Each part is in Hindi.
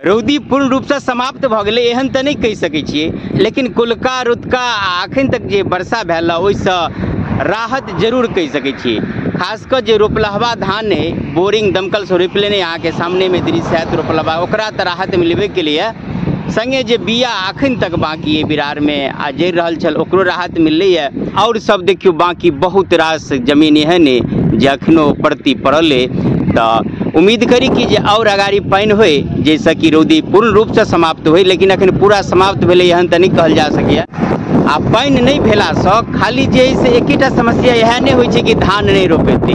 रौदी पूर्ण रूप से समाप्त भ गेलै एहन तऽ नहीं कहि सकै छियै, लेकिन कुलका रुतका अखन तक जे वर्षा भेल ओहिसँ राहत जरूर कहि सकै छियै। खासकर जे रोपलहवा धान है बोरिंग दमकल से रोपि लेने अहाँके सामने में दृश्य है रोपलहवा ओकरा तऽ राहत मिलबे केलिए, संगे जे बिया अखन तक बाकी है बिरार में आ जरि रहल छल ओकरो राहत मिललै। और सब देखियो बाकी बहुत रास जमीन एहन है जे अखनो परती पड़ल है, तो उम्मीद करी कि जे और अगाड़ी पानि होय जैसे कि रौदी पूर्ण रूप से समाप्त होय, लेकिन अखन पूरा समाप्त भेलै एहन तऽ नहीं कहल जा सकैए। आ पानि नहीं भेलासँ खाली जे है से एकेटा समस्या यह नहीं होइ छै कि धान नहीं रोपेतै,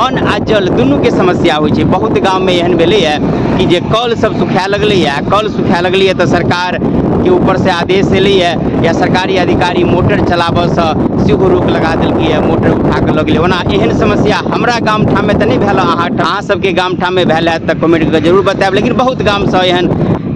अन्न आ जल दुनू के समस्या होइ छै। बहुत गाँव में एहन भेलै है कि जे कल सब सुखाए लगलै है, कल सुखाए लगलै है तऽ सरकार के ऊपर से आदेश एलै है या सरकारी अधिकारी मोटर चलाबऽसँ सेहो रोक लगा देलकै है, मोटर उठा के लगलै। ओना एहन समस्या हमरा गाम ठाम में तऽ नहीं भेल, अहाँ सबके गाम ठाम में भेल है तऽ कमेंट करके जरूर बतायब। लेकिन बहुत गामसँ एहन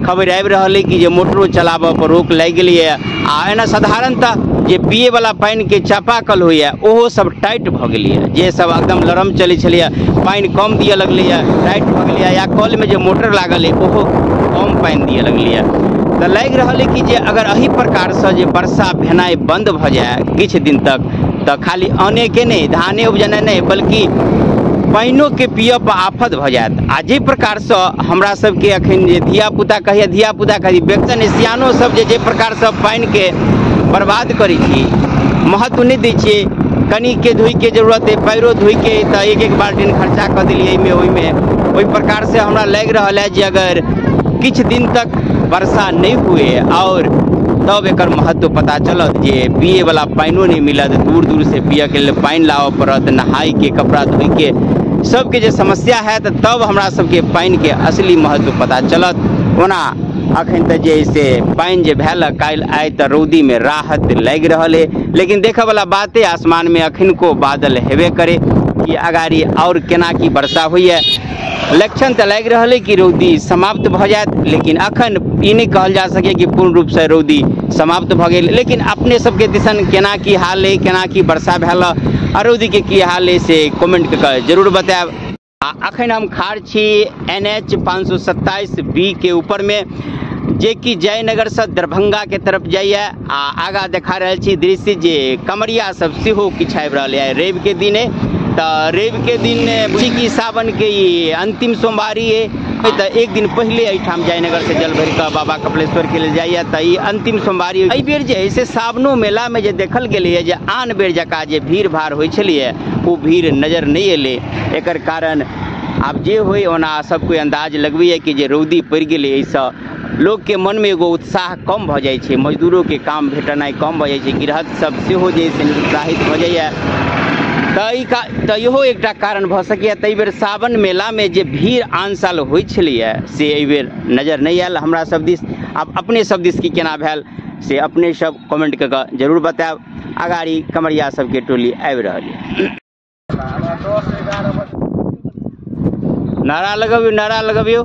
खबर आबि रहल है कि जे मोटरो चलाबऽ पर रोक लागि गेलै है। आ एना साधारणतः जे पिए वाला पानि के चापाकल होइए ओहो सब टाइट भऽ गेलै, जे सब एकदम लरम चलै छलैए पानि कम दिअ लगलै, टाइट भऽ गेलै, या कल में जे मोटर लागल है ओहो कम पानि दिअ लगलै। तऽ लागि रहल है कि जे अगर एही प्रकारसँ जे वर्षा भेनाइ बंद भऽ जाए किछु दिन तक तऽ खाली अन्ने के नहीं धाने उपजेनाइ नहीं बल्कि पानिओ के पिय पर आफत भऽ जायत। आ जे प्रकारसँ हमरा सबके अखन जे धियापुता कही व्यक्तन सियानो सब जे प्रकारसँ पानि के बर्बाद करै छी, महत्व नहीं दै छियै। कनी के धोई के जरूरत है, पैरो धोई के तऽ एक बाल्टीन खर्चा कऽ देलियै एहिमे ओहिमे। ओहि प्रकार से हमरा लागि रहल है जे अगर किछु दिन तक वर्षा नहीं हुए और तब एकर महत्व पता चलत जे पिए वाला पानिओ नहीं मिलत, दूर दूर से पिए के लिए पानि लाबऽ पड़त, नहाय के कपड़ा धोई के सबके जे समस्या है तऽ तब हमरा सबके पानि के असली महत्व पता चलत। ओना अखन तऽ जे से पानि जे भेल काल्हि आइ तऽ रौदी में राहत लागि रहल है, लेकिन देखऽ वाला बात है आसमान में अखनको बादल हेबे करे कि अगाड़ी और केना की वर्षा होइए। लक्षण तऽ लागि रहल है कि रौदी समाप्त भऽ जायत, लेकिन अखन ई नहीं कहल जा सके कि पूर्ण रूप से रौदी समाप्त भऽ गेल। लेकिन अपने सबके दिसन केना की हाल है, केना की वर्षा भेल आ रौदी के की हाल है से कमेंट करके जरूर बतायब। अखन हम खाड़ छी NH 527B के ऊपर में, जे कि जयनगर से दरभंगा के तरफ जाइए। आ आगा देखा रहल छी दृश्य जे कमरिया सब सेहो किछु आबि रहल है। रवि के दिन है तऽ रवि के दिन बुझी कि सावन के ये अंतिम सोमवारी है, तो एक दिन पहले एहिठाम जयनगर से जल भरि कऽ बाबा कपिलेश्वर के लेल जाइए तऽ ई अंतिम सोमवारी। एहि बेर जे है से सावनो मेला में जे देखल गेलै है जे आन बेर जकाँ जे भीड़ भाड़ होइ छलै वो भीड़ नजर नहीं एलै। एकर कारण आब जे होय ओना सब कोई अंदाज लगबैए कि जे रौदी पड़ि गेलै, एहिसँ लोग के मन में एगो उत्साह कम भऽ जाइ छै, मजदूरों के काम भेटनाइ कम भऽ जाइ छै, गृहस्थ सब सेहो जे से निरुत्साहित भऽ जाइए। तऽ इहो एकटा कारण भऽ सकैए। ताहि बेर सावन मेला में जे भीड़ आन साल होइ छलैए से एहि बेर नजर नहीं आयल हमरा सब दिस। आब अपने सब दिस की केना भेल से अपने सब कमेंट करके जरूर बतायब। अगाड़ी कमरिया सबके टोली आबि रहल है। नारा लगबियो, नारा लगबियो।